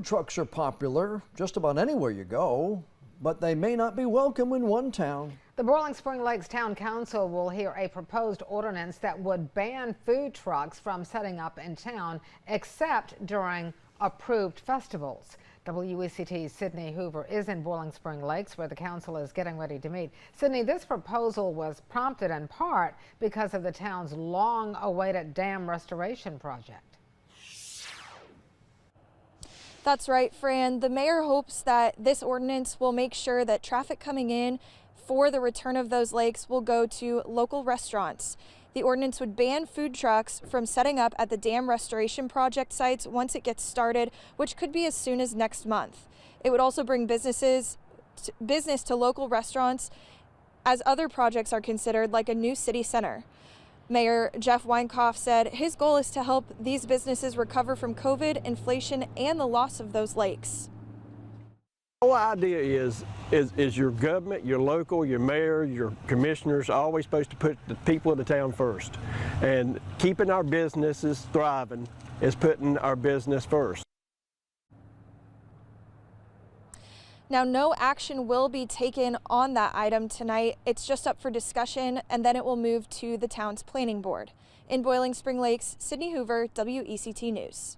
Trucks are popular just about anywhere you go, but they may not be welcome in one town. The Boiling Spring Lakes Town Council will hear a proposed ordinance that would ban food trucks from setting up in town except during approved festivals. WECT's Sydney Hoover is in Boiling Spring Lakes, where the council is getting ready to meet. Sydney, this proposal was prompted in part because of the town's long-awaited dam restoration project. That's right, Fran. The mayor hopes that this ordinance will make sure that traffic coming in for the return of those lakes will go to local restaurants. The ordinance would ban food trucks from setting up at the dam restoration project sites once it gets started, which could be as soon as next month. It would also bring business to local restaurants as other projects are considered, like a new city center. Mayor Jeff Weinkoff said his goal is to help these businesses recover from COVID, inflation, and the loss of those lakes. The whole idea is your government, your local, your mayor, your commissioners are always supposed to put the people of the town first. And keeping our businesses thriving is putting our business first. Now, no action will be taken on that item tonight. It's just up for discussion, and then it will move to the town's planning board. In Boiling Spring Lakes, Sydney Hoover, WECT News.